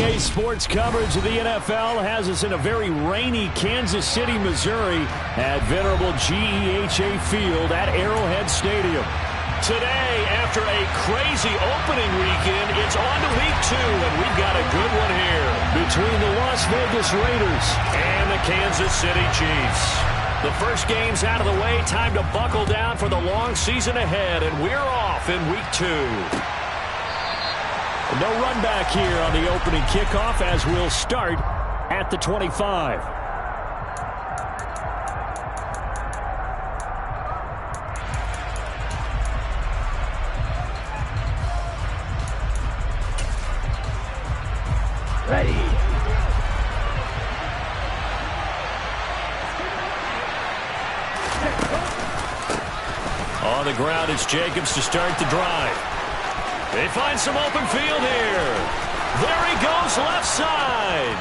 Today's sports coverage of the NFL has us in a very rainy Kansas City, Missouri at venerable GEHA Field at Arrowhead Stadium. Today, after a crazy opening weekend, it's on to week 2, and we've got a good one here between the Las Vegas Raiders and the Kansas City Chiefs. The first game's out of the way. Time to buckle down for the long season ahead, and we're off in week 2. No run back here on the opening kickoff as we'll start at the 25. Ready. On the ground, it's Jacobs to start the drive. They find some open field here. There he goes, left side.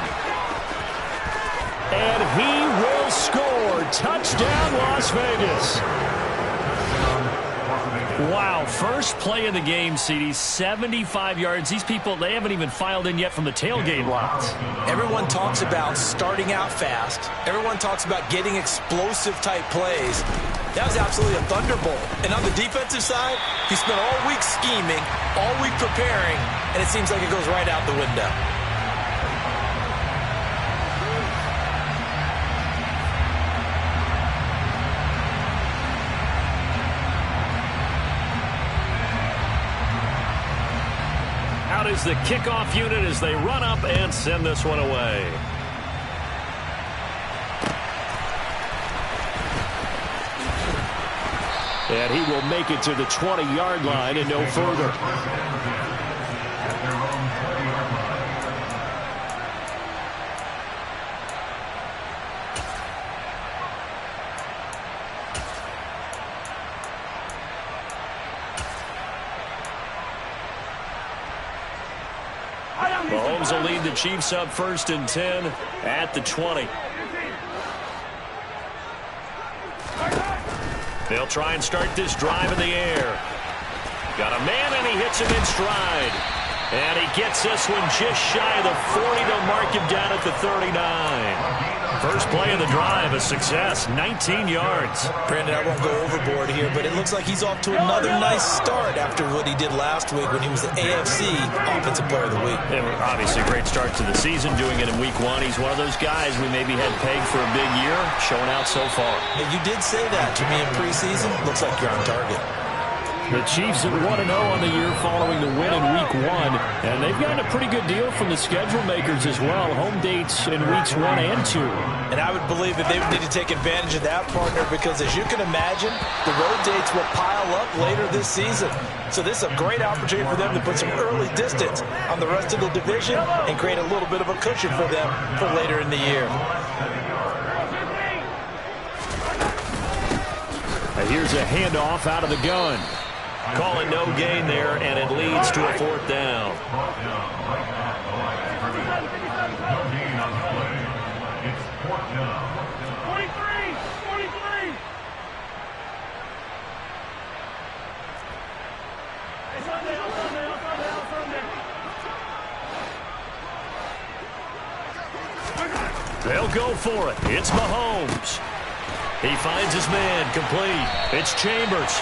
And he will score. Touchdown, Las Vegas. Wow, first play of the game, CD, 75 yards. These people, they haven't even filed in yet from the tailgate lots. Everyone talks about starting out fast. Everyone talks about getting explosive-type plays. That was absolutely a thunderbolt. And on the defensive side, he spent all week scheming, all week preparing, and it seems like it goes right out the window. Out is the kickoff unit as they run up and send this one away. And he will make it to the 20-yard line and no further. Mahomes will lead the Chiefs up 1st and 10 at the 20. They'll try and start this drive in the air. Got a man, and he hits him in stride. And he gets this one just shy of the 40. They'll mark him down at the 39. First play of the drive, a success, 19 yards. Brandon, I won't go overboard here, but it looks like he's off to another nice start after what he did last week when he was the AFC Offensive Player of the Week. And obviously a great start to the season, doing it in week 1. He's one of those guys we maybe had pegged for a big year, showing out so far. Yeah, you did say that to me in preseason. Looks like you're on target. The Chiefs at 1-0 on the year following the win in week 1, and they've gotten a pretty good deal from the schedule makers as well. Home dates in weeks 1 and 2. And I would believe that they would need to take advantage of that, partner, because as you can imagine, the road dates will pile up later this season. So this is a great opportunity for them to put some early distance on the rest of the division and create a little bit of a cushion for them for later in the year. Here's a handoff out of the gun. Call it no gain there, and it leads to a 4th down. They'll go for it. It's Mahomes. He finds his man, complete. It's Chambers.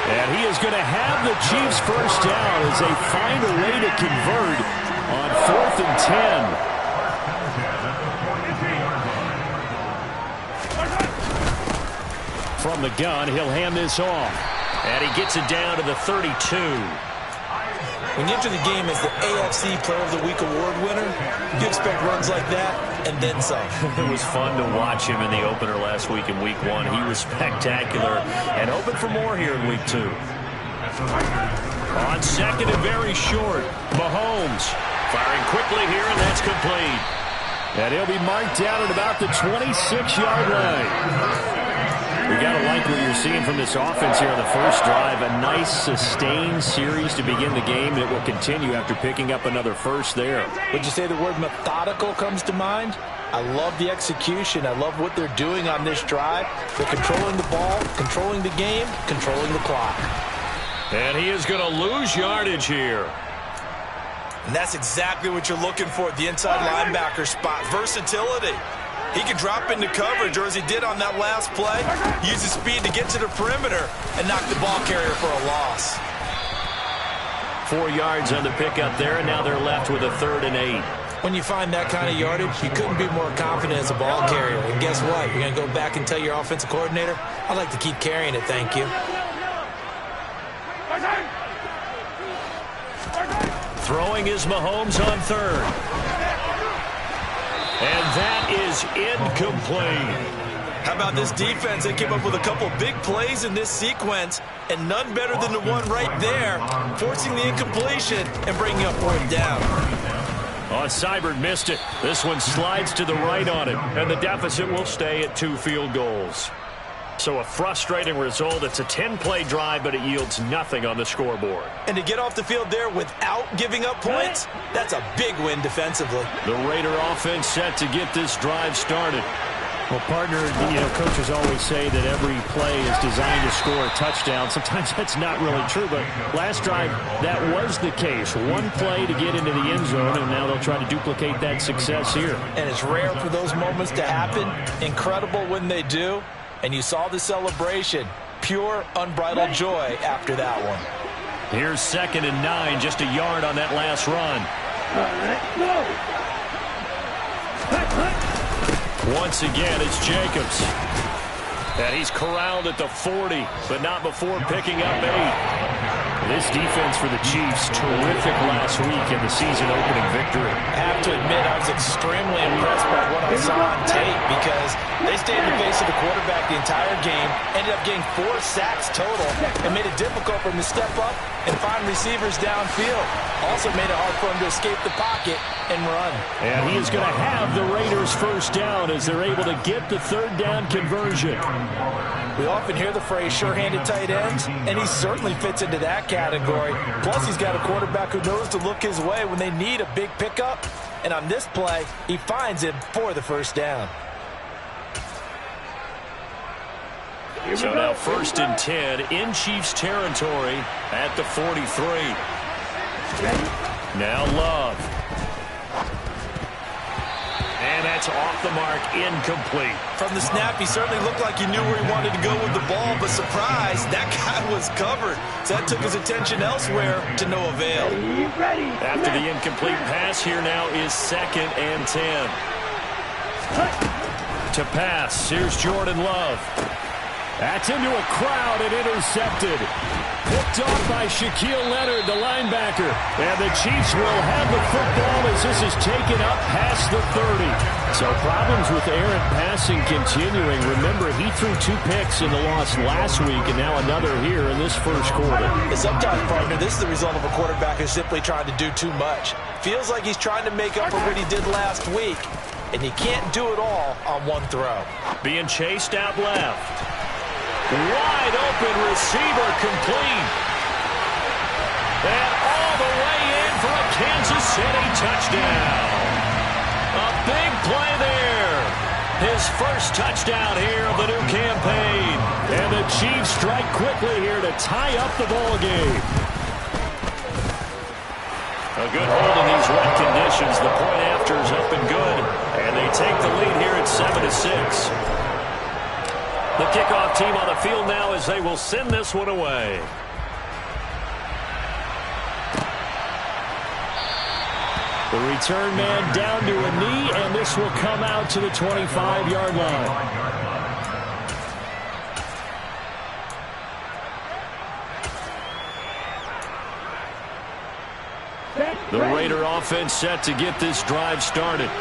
And he is going to have the Chiefs first down as they find a way to convert on 4th and 10. From the gun, he'll hand this off. And he gets it down to the 32. When you enter the game as the AFC Player of the Week award winner, you expect runs like that and then some. It was fun to watch him in the opener last week in week 1. He was spectacular and hoping for more here in week 2. On 2nd and very short, Mahomes firing quickly here, and that's complete. And he'll be marked down at about the 26-yard line. You got to like what you're seeing from this offense here on the first drive. A nice, sustained series to begin the game, and it will continue after picking up another first there. Would you say the word methodical comes to mind? I love the execution. I love what they're doing on this drive. They're controlling the ball, controlling the game, controlling the clock. And he is going to lose yardage here. And that's exactly what you're looking for at the inside linebacker spot, versatility. He can drop into coverage, or as he did on that last play, use his speed to get to the perimeter and knock the ball carrier for a loss. 4 yards on the pickup there, and now they're left with a 3rd and 8. When you find that kind of yardage, you couldn't be more confident as a ball carrier. And guess what? You're going to go back and tell your offensive coordinator, I'd like to keep carrying it, thank you. Throwing is Mahomes on 3rd. And that is incomplete. How about this defense? They came up with a couple big plays in this sequence, and none better than the one right there, forcing the incompletion and bringing up 4th down. Oh, Seibert missed it. This one slides to the right on it, and the deficit will stay at 2 field goals. So a frustrating result. It's a 10-play drive, but it yields nothing on the scoreboard. And to get off the field there without giving up points, that's a big win defensively. The Raider offense set to get this drive started. Well, partner, coaches always say that every play is designed to score a touchdown. Sometimes that's not really true, but last drive, that was the case. One play to get into the end zone, and now they'll try to duplicate that success here. And it's rare for those moments to happen. Incredible when they do. And you saw the celebration. Pure, unbridled joy after that one. Here's 2nd and 9, just a yard on that last run. Once again, it's Jacobs. And he's corralled at the 40, but not before picking up 8. This defense for the Chiefs, terrific last week in the season-opening victory. I have to admit, I was extremely impressed by what I saw on tape because they stayed in the face of the quarterback the entire game, ended up getting 4 sacks total, and made it difficult for him to step up and find receivers downfield. Also made it hard for him to escape the pocket and run. And he is going to have the Raiders' 1st down as they're able to get the 3rd down conversion. We often hear the phrase sure-handed tight ends, and he certainly fits into that category. Plus, he's got a quarterback who knows to look his way when they need a big pickup. And on this play, he finds him for the 1st down. So now 1st and 10 in Chiefs territory at the 43. Now Love. And that's off the mark, incomplete. From the snap, he certainly looked like he knew where he wanted to go with the ball, but surprise, that guy was covered. So that took his attention elsewhere to no avail. After the incomplete pass, here now is 2nd and 10. To pass, here's Jordan Love. That's into a crowd and intercepted. Picked off by Shaquille Leonard, the linebacker. And the Chiefs will have the football as this is taken up past the 30. So problems with errant passing continuing. Remember, he threw 2 picks in the loss last week and now another here in this 1st quarter. And sometimes, partner, this is the result of a quarterback who's simply trying to do too much. Feels like he's trying to make up for what he did last week, and he can't do it all on one throw. Being chased out left. Wide open receiver complete. And all the way in for a Kansas City touchdown. A big play there. His 1st touchdown here of the new campaign. And the Chiefs strike quickly here to tie up the ball game. A good hold in these wet conditions. The point after is up and good. And they take the lead here at 7-6. The kickoff team on the field now as they will send this one away. The return man down to a knee, and this will come out to the 25-yard line. The Raider offense set to get this drive started.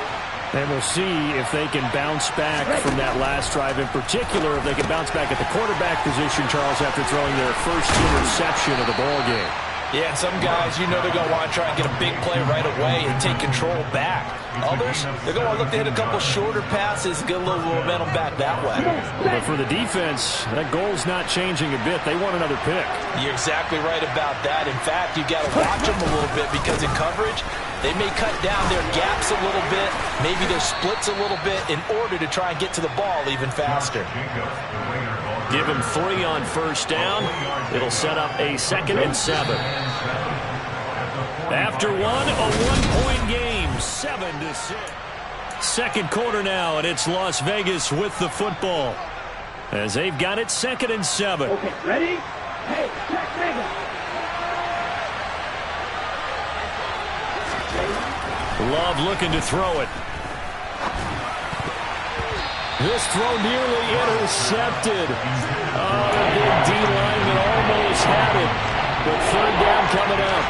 And we'll see if they can bounce back from that last drive. In particular, if they can bounce back at the quarterback position, Charles, after throwing their 1st interception of the ball game. Yeah, some guys, they're going to want to try and get a big play right away and take control back. Others, they're going to look to hit a couple shorter passes and get a little momentum back that way. But for the defense, that goal's not changing a bit. They want another pick. You're exactly right about that. In fact, you've got to watch them a little bit because in coverage, they may cut down their gaps a little bit, maybe their splits a little bit in order to try and get to the ball even faster. Give him 3 on 1st down. It'll set up a 2nd and 7. After one, a one-point game, 7-6. Second quarter now, and it's Las Vegas with the football as they've got it 2nd and 7. Okay, ready? Hey, check Vegas. Love looking to throw it. This throw nearly intercepted. Oh, the big D lineman almost had it. But 3rd down coming up.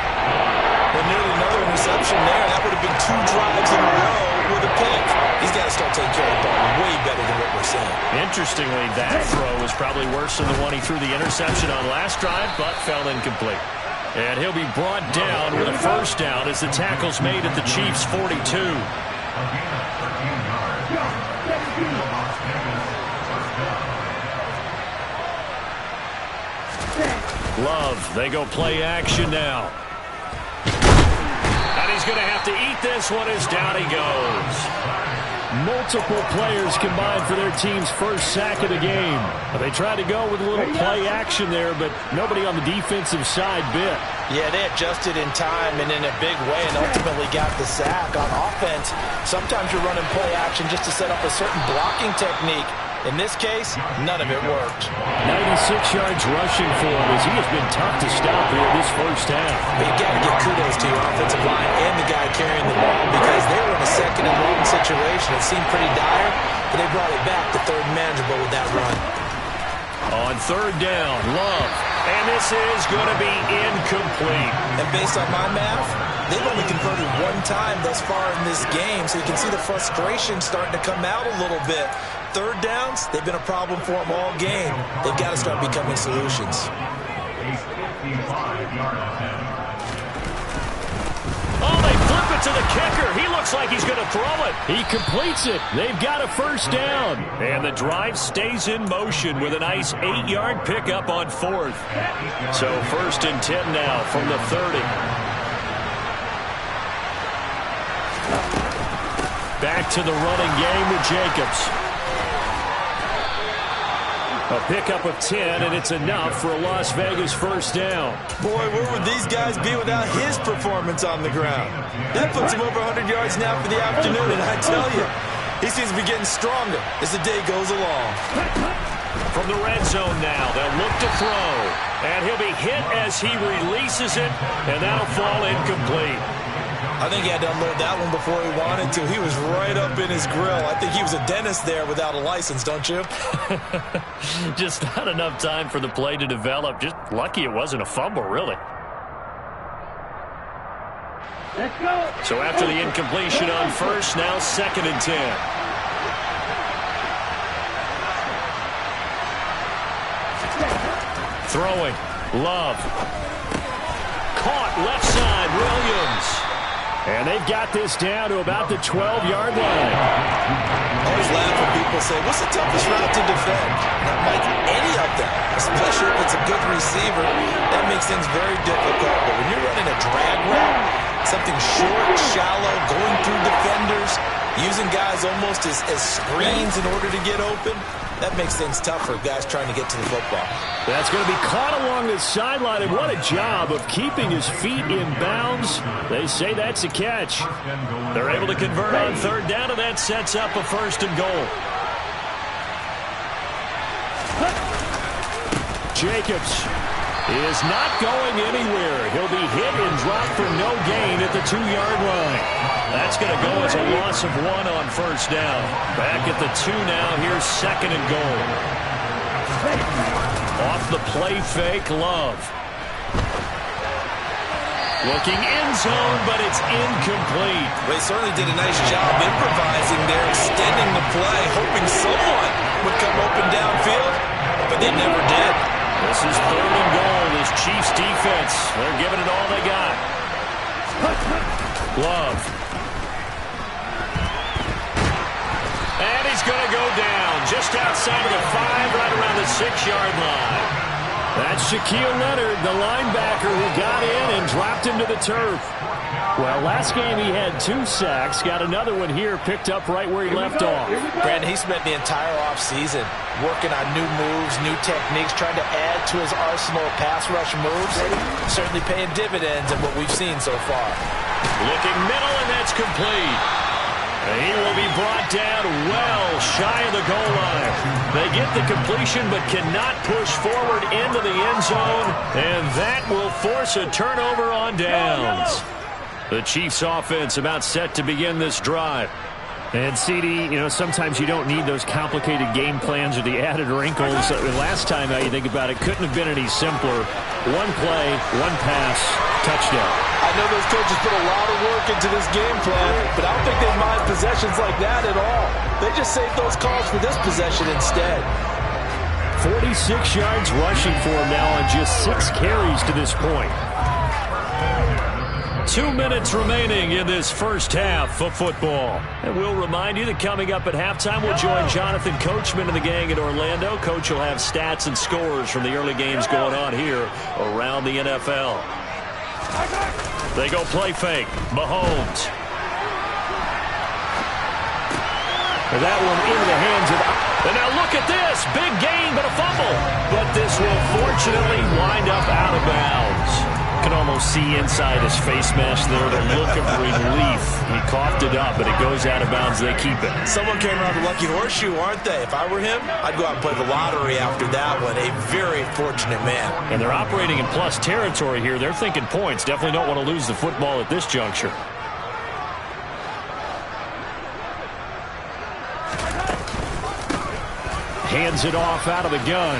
And nearly another interception there. That would have been 2 drives in a row with a pick. He's got to start taking care of the ball way better than what we're seeing. Interestingly, that throw was probably worse than the one he threw the interception on last drive, but fell incomplete. And he'll be brought down with a 1st down as the tackle's made at the Chiefs' 42. Love, they go play action now. And he's going to have to eat this one as down he goes. Multiple players combined for their team's 1st sack of the game. They tried to go with a little play action there, but nobody on the defensive side bit. Yeah, they adjusted in time and in a big way and ultimately got the sack. On offense, sometimes you're running play action just to set up a certain blocking technique. In this case, none of it worked. 96 yards rushing for him as he has been tough to stop here this 1st half. But you got to give kudos to your offensive line and the guy carrying the ball because they were in a 2nd and long situation. It seemed pretty dire, but they brought it back to 3rd and manageable with that run. On 3rd down, Love. And this is going to be incomplete. And based on my math, they've only converted 1 time thus far in this game, so you can see the frustration starting to come out a little bit. 3rd downs, they've been a problem for them all game. They've got to start becoming solutions. Oh, they flip it to the kicker. He looks like he's going to throw it. He completes it. They've got a 1st down. And the drive stays in motion with a nice 8-yard pickup on 4th. So 1st and 10 now from the 30. Back to the running game with Jacobs. A pickup of 10, and it's enough for a Las Vegas 1st down. Boy, where would these guys be without his performance on the ground? That puts him over 100 yards now for the afternoon, and I tell you, he seems to be getting stronger as the day goes along. From the red zone now, they'll look to throw. And he'll be hit as he releases it, and that'll fall incomplete. I think he had to unload that one before he wanted to. He was right up in his grill. I think he was a dentist there without a license, don't you? Just not enough time for the play to develop. Just lucky it wasn't a fumble, really. Let's go. So after the incompletion on 1st, now 2nd and 10. Throwing. Love. Caught left side. Williams. And they've got this down to about the 12-yard line. I always laugh when people say, what's the toughest route to defend? Not like any of them, especially if it's a good receiver. That makes things very difficult. But when you're running a drag route, something short, shallow, going through defenders, using guys almost as screens in order to get open, that makes things tough for guys trying to get to the football. That's going to be caught along the sideline, and what a job of keeping his feet in bounds. They say that's a catch. They're able to convert on 3rd down, and that sets up a 1st and goal. Jacobs is not going anywhere. He'll be hit and dropped for no gain at the 2-yard line. That's going to go as a loss of 1 on 1st down. Back at the 2 now. Here's 2nd and goal. Off the play fake, Love. Looking end zone, but it's incomplete. They certainly did a nice job improvising there, extending the play, hoping someone would come open downfield, but they never did. This is 3rd and goal. This Chiefs defense, they're giving it all they got. Love. And he's going to go down just outside of the 5, right around the 6-yard line. That's Shaquille Leonard, the linebacker who got in and dropped him to the turf. Well, last game he had 2 sacks. Got another one here, picked up right where he left off. Brandon, he spent the entire offseason working on new moves, new techniques, trying to add to his arsenal of pass rush moves. Certainly paying dividends in what we've seen so far. Looking middle, and that's complete. He will be brought down well shy of the goal line. They get the completion but cannot push forward into the end zone, and that will force a turnover on downs. The Chiefs offense about set to begin this drive. And CD, you know, sometimes you don't need those complicated game plans or the added wrinkles. Last time, you think about it, couldn't have been any simpler. One play, one pass, touchdown. I know those coaches put a lot of work into this game plan, but I don't think they mind possessions like that at all. They just save those calls for this possession instead. 46 yards rushing for him now on just 6 carries to this point. 2 minutes remaining in this first half of football. And we'll remind you that coming up at halftime, we'll join Jonathan Coachman and the gang in Orlando. Coach will have stats and scores from the early games going on here around the NFL. They go play fake. Mahomes. And that one into the hands of... And now look at this. Big gain, but a fumble. But this will fortunately wind up out of bounds. Can almost see inside his face mask there, the look of relief. He coughed it up, but it goes out of bounds. They keep it. Someone came around the lucky horseshoe, aren't they? If I were him, I'd go out and play the lottery after that one. A very fortunate man. And they're operating in plus territory here. They're thinking points. Definitely don't want to lose the football at this juncture. Hands it off out of the gun.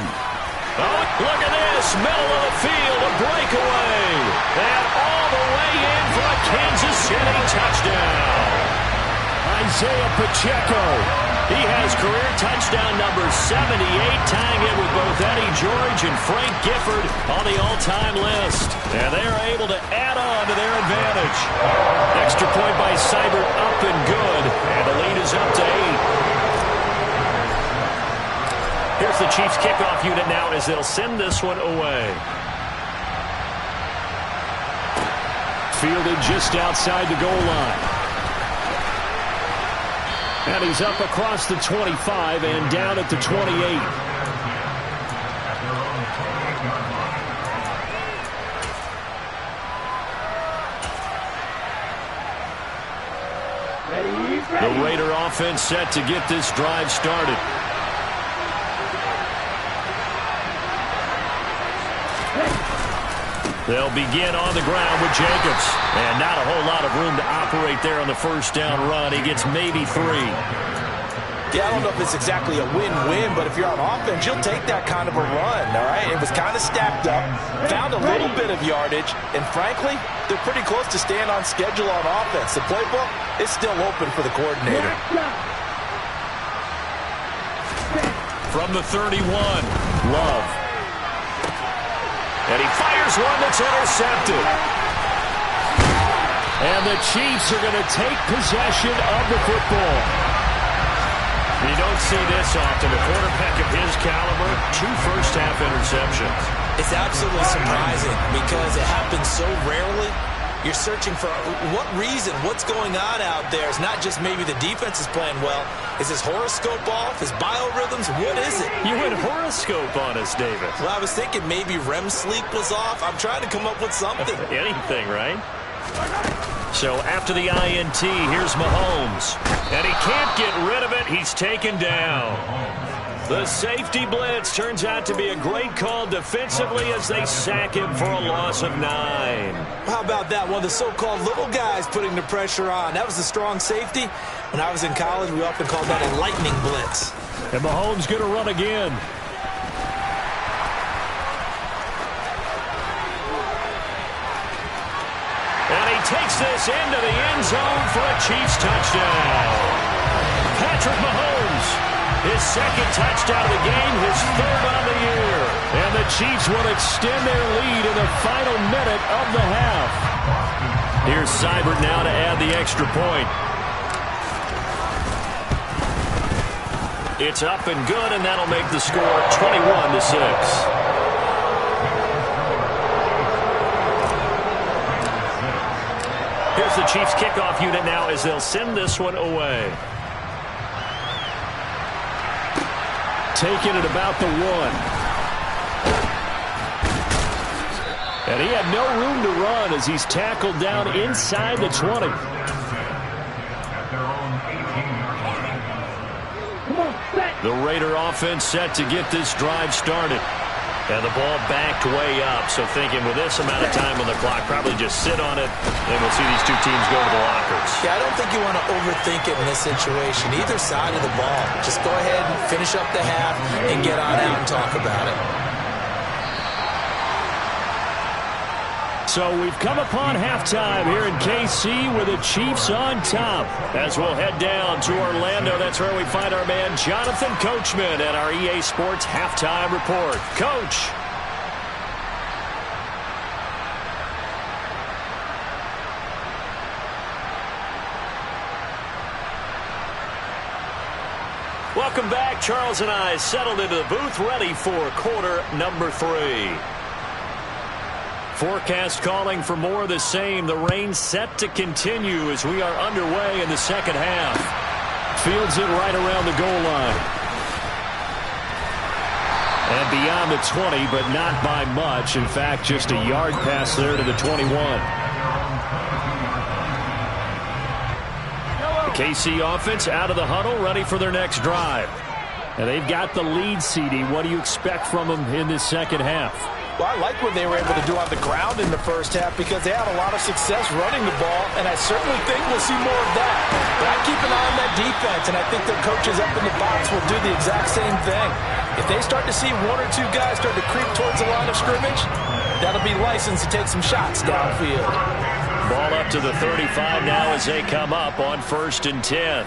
Oh, look at this. Middle of the field, a breakaway. And all the way in for a Kansas City touchdown. Isaiah Pacheco. He has career touchdown number 78, tying it with both Eddie George and Frank Gifford on the all-time list. And they are able to add on to their advantage. Extra point by Seibert, up and good. And the lead is up to 8. Here's the Chiefs kickoff unit now as they'll send this one away. Fielded just outside the goal line. And he's up across the 25 and down at the 28. The Raider offense set to get this drive started. They'll begin on the ground with Jacobs. And not a whole lot of room to operate there on the first down run. He gets maybe 3. Yeah, I don't know if it's exactly a win-win, but if you're on offense, you'll take that kind of a run, all right? It was kind of stacked up, found a little bit of yardage, and frankly, they're pretty close to staying on schedule on offense. The playbook is still open for the coordinator. From the 31, Love. And he fires one that's intercepted. And the Chiefs are going to take possession of the football. You don't see this often. A quarterback of his caliber, 2 first-half interceptions. It's absolutely surprising because it happens so rarely. You're searching for what reason, what's going on out there. It's not just maybe the defense is playing well. Is his horoscope off? His biorhythms? What is it? You went horoscope on us, David. Well, I was thinking maybe REM sleep was off. I'm trying to come up with something. Anything, right? So after the INT, here's Mahomes. And he can't get rid of it. He's taken down. The safety blitz turns out to be a great call defensively as they sack him for a loss of 9. How about that? One of the so-called little guys putting the pressure on. That was a strong safety. When I was in college, we often called that a lightning blitz. And Mahomes going to run again. And he takes this into the end zone for a Chiefs touchdown. Patrick Mahomes. His second touchdown of the game, his 3rd on the year. And the Chiefs will extend their lead in the final minute of the half. Here's Seibert now to add the extra point. It's up and good, and that'll make the score 21-6. Here's the Chiefs kickoff unit now as they'll send this one away. Taking it about the 1. And he had no room to run as he's tackled down inside the 20. The Raider offense set to get this drive started. And the ball backed way up, so thinking with this amount of time on the clock, probably just sit on it, and we'll see these two teams go to the lockers. Yeah, I don't think you want to overthink it in this situation. Either side of the ball. Just go ahead and finish up the half and get on out and talk about it. So we've come upon halftime here in KC with the Chiefs on top. As we'll head down to Orlando, that's where we find our man Jonathan Coachman at our EA Sports Halftime Report. Coach. Welcome back. Charles and I settled into the booth ready for quarter number 3. Forecast calling for more of the same. The rain set to continue as we are underway in the second half. Fields it right around the goal line. And beyond the 20, but not by much. In fact, just a yard pass there to the 21. The KC offense out of the huddle, ready for their next drive. And they've got the lead, CD. What do you expect from them in this second half? Well, I like what they were able to do on the ground in the first half because they had a lot of success running the ball, and I certainly think we'll see more of that. But I keep an eye on that defense, and I think their coaches up in the box will do the exact same thing. If they start to see 1 or 2 guys start to creep towards the line of scrimmage, that'll be licensed to take some shots downfield. Ball up to the 35 now as they come up on 1st and 10.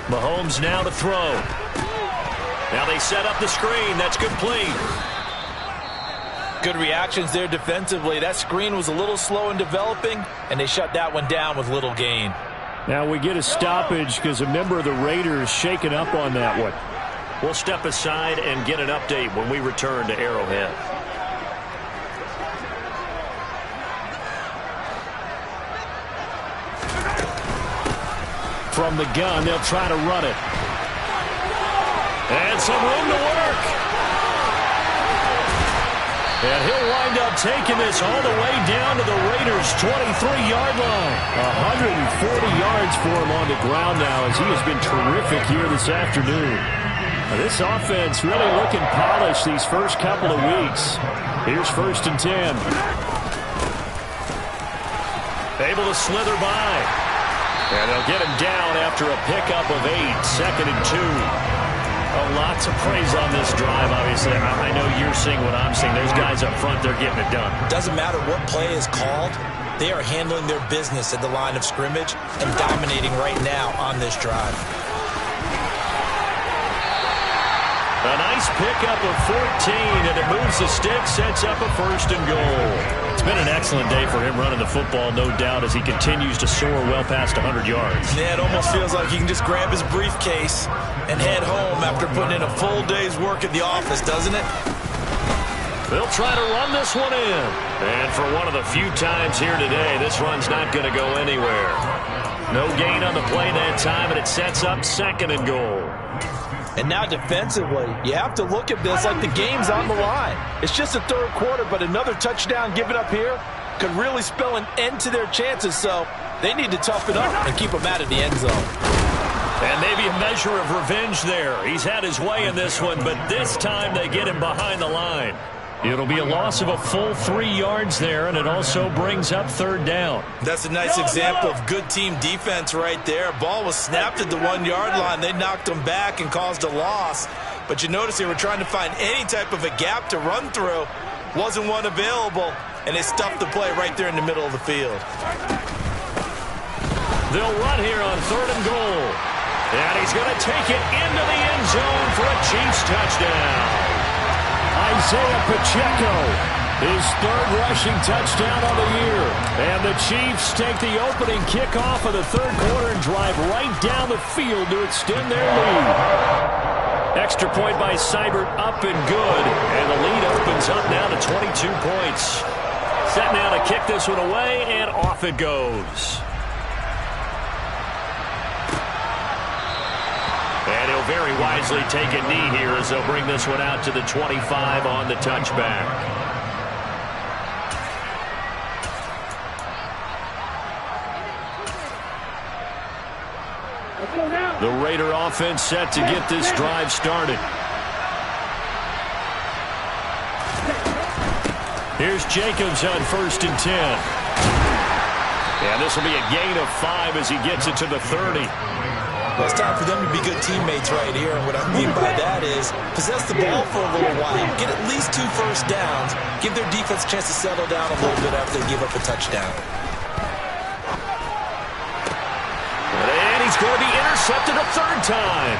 Mahomes now to throw. Now they set up the screen. That's complete. Good reactions there defensively. That screen was a little slow in developing, and they shut that one down with little gain. Now we get a stoppage because a member of the Raiders shaken up on that one. We'll step aside and get an update when we return to Arrowhead. From the gun, they'll try to run it. And some room to work. And he'll wind up taking this all the way down to the Raiders' 23-yard line. 140 yards for him on the ground now as he has been terrific here this afternoon. Now, this offense really looking polished these first couple of weeks. Here's 1st and 10. Able to slither by. And they'll get him down after a pickup of 8, 2nd and 2. Oh, lots of praise on this drive, obviously. I know you're seeing what I'm seeing. There's guys up front, they're getting it done. Doesn't matter what play is called. They are handling their business at the line of scrimmage and dominating right now on this drive. A nice pickup of 14, and it moves the stick, sets up a 1st and goal. It's been an excellent day for him running the football, no doubt, as he continues to soar well past 100 yards. Yeah, it almost feels like he can just grab his briefcase and head home after putting in a full day's work at the office, doesn't it? They'll try to run this one in. And for one of the few times here today, this run's not going to go anywhere. No gain on the play that time, and it sets up 2nd and goal. And now defensively, you have to look at this like the game's on the line. It's just the 3rd quarter, but another touchdown given up here could really spell an end to their chances, so they need to toughen up and keep them out of the end zone. And maybe a measure of revenge there. He's had his way in this one, but this time they get him behind the line. It'll be a loss of a full 3 yards there, and it also brings up 3rd down. That's a nice example of good team defense right there. Ball was snapped at the 1-yard line. They knocked them back and caused a loss. But you notice they were trying to find any type of a gap to run through. Wasn't one available, and they stuffed the play right there in the middle of the field. They'll run here on 3rd and goal. And he's going to take it into the end zone for a Chiefs touchdown. Isaiah Pacheco, his 3rd rushing touchdown on the year. And the Chiefs take the opening kickoff of the 3rd quarter and drive right down the field to extend their lead. Extra point by Seibert, up and good. And the lead opens up now to 22 points. Set now to kick this one away, and off it goes. And he'll very wisely take a knee here as they'll bring this one out to the 25 on the touchback. The Raider offense set to get this drive started. Here's Jacobs on 1st and 10. And this will be a gain of 5 as he gets it to the 30. Well, it's time for them to be good teammates right here. And what I mean by that is possess the ball for a little while, get at least 2 first downs, give their defense a chance to settle down a little bit after they give up a touchdown. And he's going to be intercepted a 3rd time.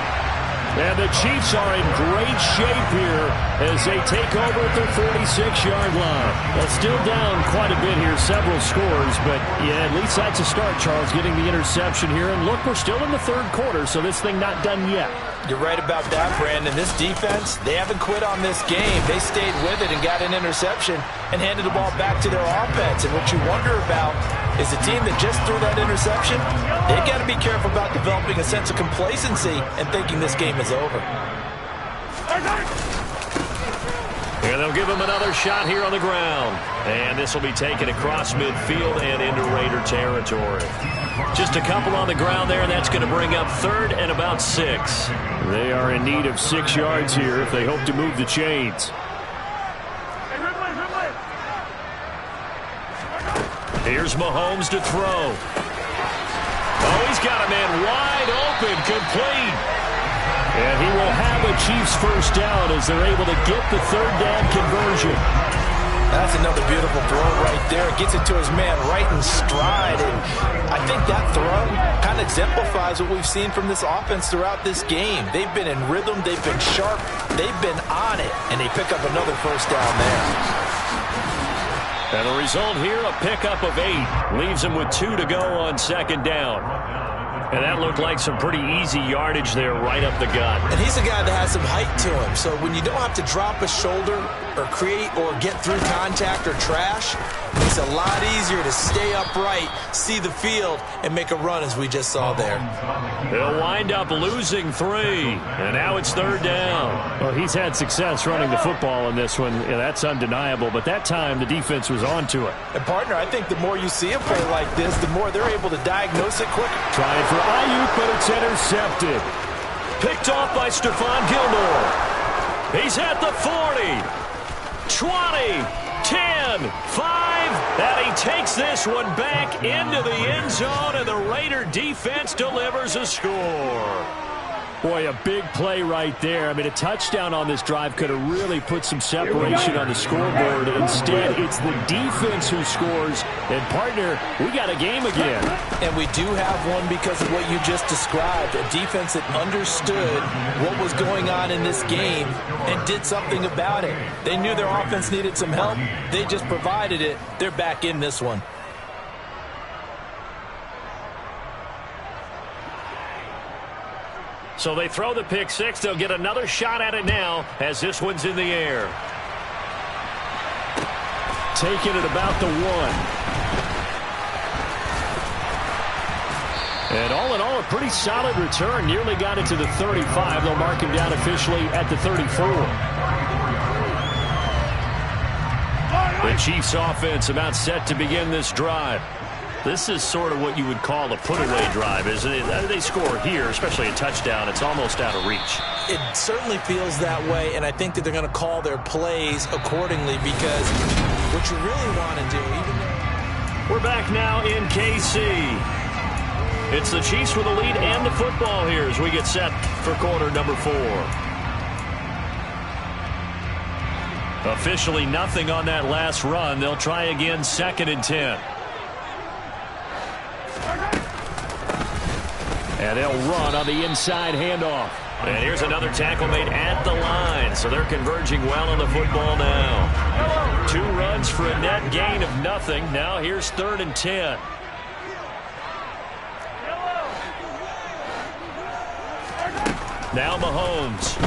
And the Chiefs are in great shape here as they take over at their 46-yard line. Well, still down quite a bit here, several scores, but yeah, at least that's a start, Charles, getting the interception here. And look, we're still in the 3rd quarter, so this thing not done yet. You're right about that, Brandon. This defense, they haven't quit on this game. They stayed with it and got an interception and handed the ball back to their offense. And what you wonder about is a team that just threw that interception, they got to be careful about developing a sense of complacency and thinking this game is over. And they'll give him another shot here on the ground. And this will be taken across midfield and into Raider territory. Just a couple on the ground there, and that's going to bring up 3rd and about 6. They are in need of 6 yards here if they hope to move the chains. Here's Mahomes to throw. Oh, he's got a man wide open, complete. And he will have a Chiefs first down as they're able to get the 3rd down conversion. That's another beautiful throw right there. Gets it to his man right in stride. And I think that throw kind of exemplifies what we've seen from this offense throughout this game. They've been in rhythm. They've been sharp. They've been on it. And they pick up another first down there. And the result here, a pickup of 8. Leaves him with 2 to go on 2nd down. And that looked like some pretty easy yardage there right up the gut. And he's a guy that has some height to him. So when you don't have to drop a shoulder or create or get through contact or trash, it makes it a lot easier to stay upright, see the field, and make a run as we just saw there. They'll wind up losing 3. And now it's 3rd down. Well, he's had success running the football in this one. Yeah, that's undeniable. But that time, the defense was onto it. And, partner, I think the more you see a play like this, the more they're able to diagnose it quicker. Trying for Ayuk, but it's intercepted. Picked off by Stephon Gilmore. He's at the 40, 20, 10, 5, and he takes this one back into the end zone, and the Raider defense delivers a score. Boy, a big play right there. I mean, a touchdown on this drive could have really put some separation on the scoreboard. Instead, it's the defense who scores. And, partner, we got a game again. And we do have one because of what you just described. A defense that understood what was going on in this game and did something about it. They knew their offense needed some help. They just provided it. They're back in this one. So they throw the pick 6. They'll get another shot at it now as this one's in the air. Taking it about the 1. And all in all, a pretty solid return. Nearly got it to the 35. They'll mark him down officially at the 34. The Chiefs offense about set to begin this drive. This is sort of what you would call a put-away drive, isn't it? They score here, especially a touchdown. It's almost out of reach. It certainly feels that way, and I think that they're going to call their plays accordingly because what you really want to do, even though... We're back now in KC. It's the Chiefs with the lead and the football here as we get set for quarter number 4. Officially nothing on that last run. They'll try again 2nd and 10. And they'll run on the inside handoff. And here's another tackle made at the line. So they're converging well on the football now. 2 runs for a net gain of nothing. Now here's 3rd and 10. Now Mahomes.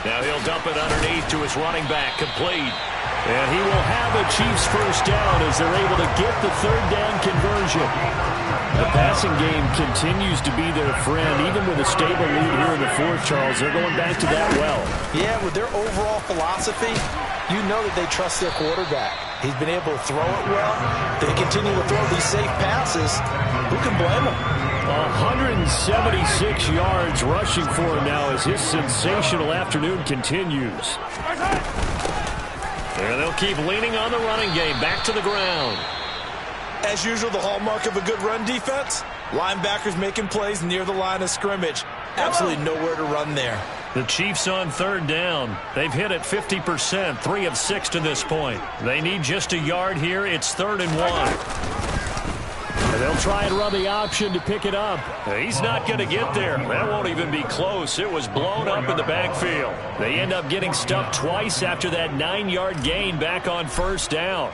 Now he'll dump it underneath to his running back, complete. And he will have a Chiefs first down as they're able to get the third down conversion. The passing game continues to be their friend, even with a stable lead here in the fourth, Charles. They're going back to that well. Yeah, with their overall philosophy, you know that they trust their quarterback. He's been able to throw it well. They continue to throw these safe passes. Who can blame them? 176 yards rushing for him now as his sensational afternoon continues. And they'll keep leaning on the running game. Back to the ground. As usual, the hallmark of a good run defense, linebackers making plays near the line of scrimmage. Absolutely nowhere to run there. The Chiefs on third down. They've hit it 50%, 3 of 6 to this point. They need just a yard here. It's 3rd and 1. And they'll try and run the option to pick it up. He's not going to get there. That won't even be close. It was blown up in the backfield. They end up getting stuffed twice after that 9-yard gain back on first down.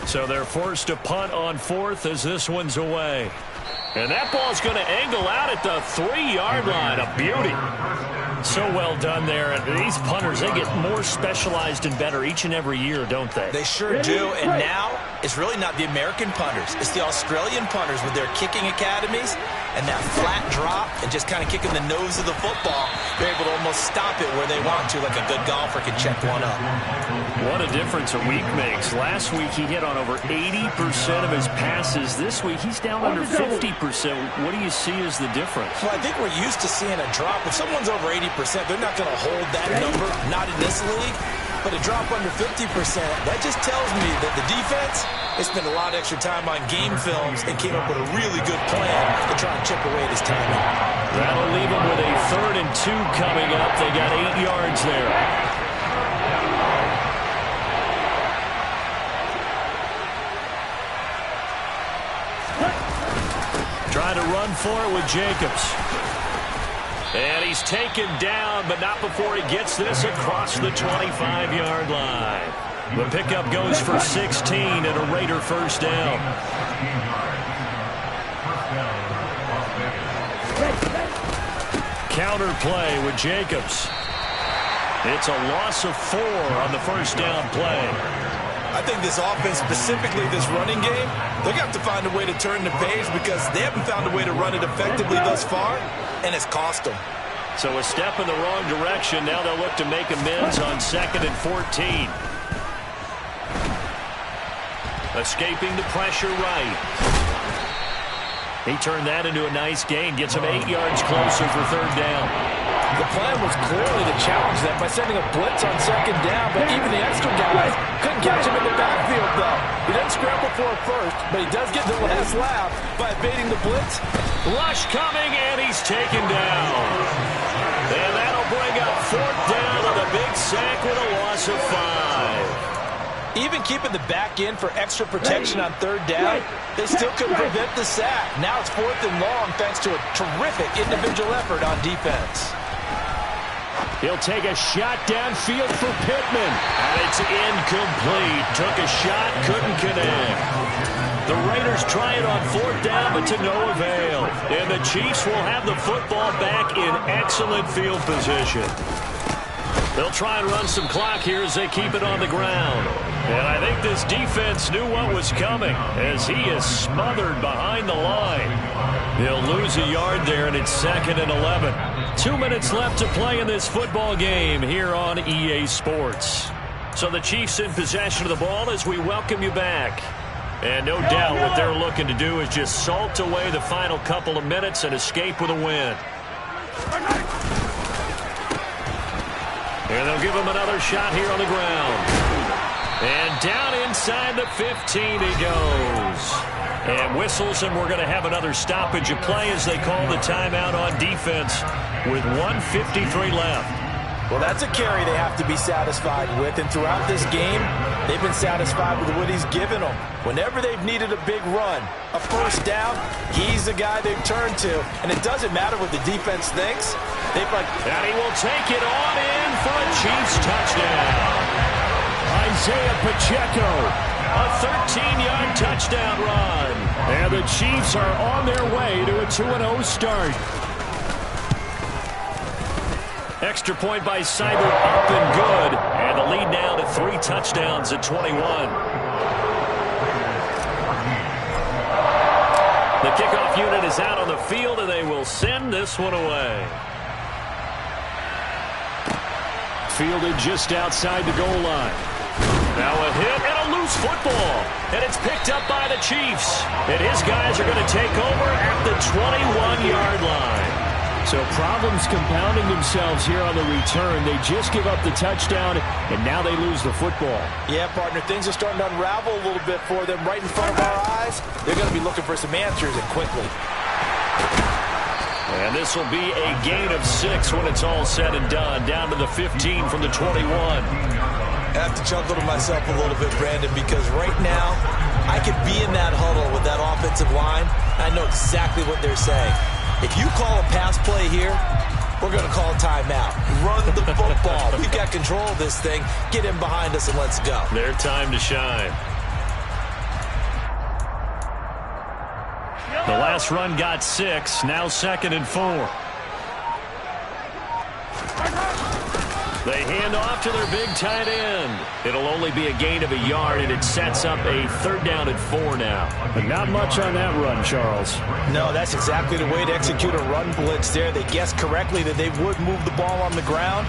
So they're forced to punt on 4th as this one's away. And that ball's going to angle out at the 3-yard line. A beauty. So well done there. And these punters, they get more specialized and better each and every year, don't they? They sure do. And now it's really not the American punters. It's the Australian punters with their kicking academies and that flat drop and just kind of kicking the nose of the football. They're able to almost stop it where they want to, like a good golfer can check one up. What a difference a week makes. Last week he hit on over 80% of his passes. This week he's down under 50%. What do you see as the difference? Well, I think we're used to seeing a drop. If someone's over 80%, they're not going to hold that number, not in this league. But a drop under 50%, that just tells me that the defense has spent a lot of extra time on game films and came up with a really good plan to try and chip away at his timing. That'll leave them with a 3rd and 2 coming up. They got 8 yards there. Trying to run for it with Jacobs. And he's taken down, but not before he gets this across the 25-yard line. The pickup goes for 16 and a Raider first down. Counter play with Jacobs. It's a loss of 4 on the first down play. I think this offense, specifically this running game, they're going to have to find a way to turn the page because they haven't found a way to run it effectively thus far, and it's cost them. So a step in the wrong direction. Now they'll look to make amends on 2nd and 14. Escaping the pressure right. He turned that into a nice gain. Gets him 8 yards closer for 3rd down. The plan was clearly to challenge them by sending a blitz on 2nd down, but even the extra guys couldn't catch him in the backfield, though. He doesn't scramble for it first, but he does get the last laugh by evading the blitz. Rush coming, and he's taken down. And that'll bring up 4th down with a big sack with a loss of 5. Even keeping the back end for extra protection on 3rd down, they still couldn't prevent the sack. Now it's 4th and long thanks to a terrific individual effort on defense. He'll take a shot downfield for Pittman. And it's incomplete. Took a shot, couldn't connect. The Raiders try it on 4th down, but to no avail. And the Chiefs will have the football back in excellent field position. They'll try and run some clock here as they keep it on the ground. And I think this defense knew what was coming as he is smothered behind the line. He'll lose a yard there, and it's 2nd and 11. 2 minutes left to play in this football game here on EA Sports. So the Chiefs in possession of the ball as we welcome you back. And no doubt what they're looking to do is just salt away the final couple of minutes and escape with a win. And they'll give him another shot here on the ground. And down inside the 15 he goes. And whistles, and we're going to have another stoppage of play as they call the timeout on defense with 1:53 left. Well, that's a carry they have to be satisfied with, and throughout this game, they've been satisfied with what he's given them. Whenever they've needed a big run, a first down, he's the guy they've turned to, and it doesn't matter what the defense thinks. And he will take it on in for a Chiefs touchdown. Isaiah Pacheco A 13-yard touchdown run. And the Chiefs are on their way to a 2-0 start. Extra point by Seibert, up and good. And the lead now to 3 touchdowns at 21. The kickoff unit is out on the field, and they will send this one away. Fielded just outside the goal line. Now a hit and a loose football. And it's picked up by the Chiefs. And his guys are going to take over at the 21-yard line. So problems compounding themselves here on the return. They just give up the touchdown, and now they lose the football. Yeah, partner, things are starting to unravel a little bit for them right in front of our eyes. They're going to be looking for some answers, and quickly. And this will be a gain of 6 when it's all said and done. Down to the 15 from the 21. I have to chuckle to myself a little bit, Brandon, because right now I could be in that huddle with that offensive line. I know exactly what they're saying. If you call a pass play here, we're going to call a timeout. Run the football. We've got control of this thing. Get in behind us and let's go. Their time to shine. The last run got 6. Now 2nd and 4. They hand off to their big tight end. It'll only be a gain of a yard, and it sets up a 3rd down and 4 now. But not much on that run, Charles. No, that's exactly the way to execute a run blitz there. They guessed correctly that they would move the ball on the ground,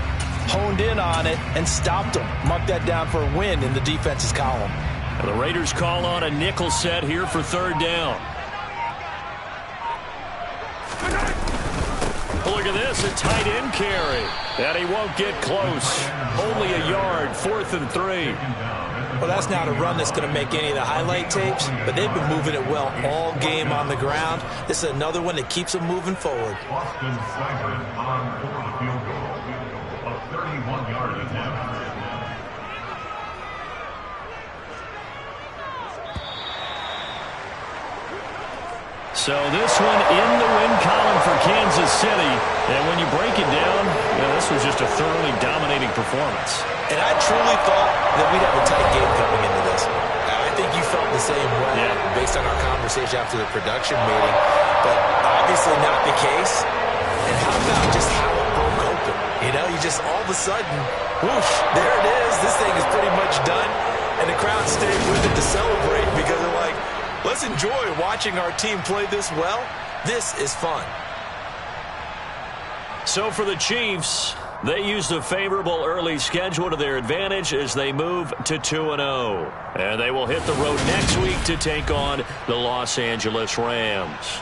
honed in on it, and stopped them. Mark that down for a win in the defense's column. And the Raiders call on a nickel set here for 3rd down. Look at this, a tight end carry. And he won't get close. Only a yard, 4th and 3. Well, that's not a run that's going to make any of the highlight tapes, but they've been moving it well all game on the ground. This is another one that keeps them moving forward. Austin Seibert on for the field goal. A 31-yard attempt. So this one in the win column for Kansas City. And when you break it down, this was just a thoroughly dominating performance. And I truly thought that we'd have a tight game coming into this. I think you felt the same way based on our conversation after the production meeting. But obviously not the case. And how about just how it broke open? You know, you just all of a sudden, whoosh, there it is. This thing is pretty much done. And the crowd stayed with it to celebrate because they're like, let's enjoy watching our team play this well. This is fun. So for the Chiefs, they used a favorable early schedule to their advantage as they move to 2-0. And they will hit the road next week to take on the Los Angeles Rams.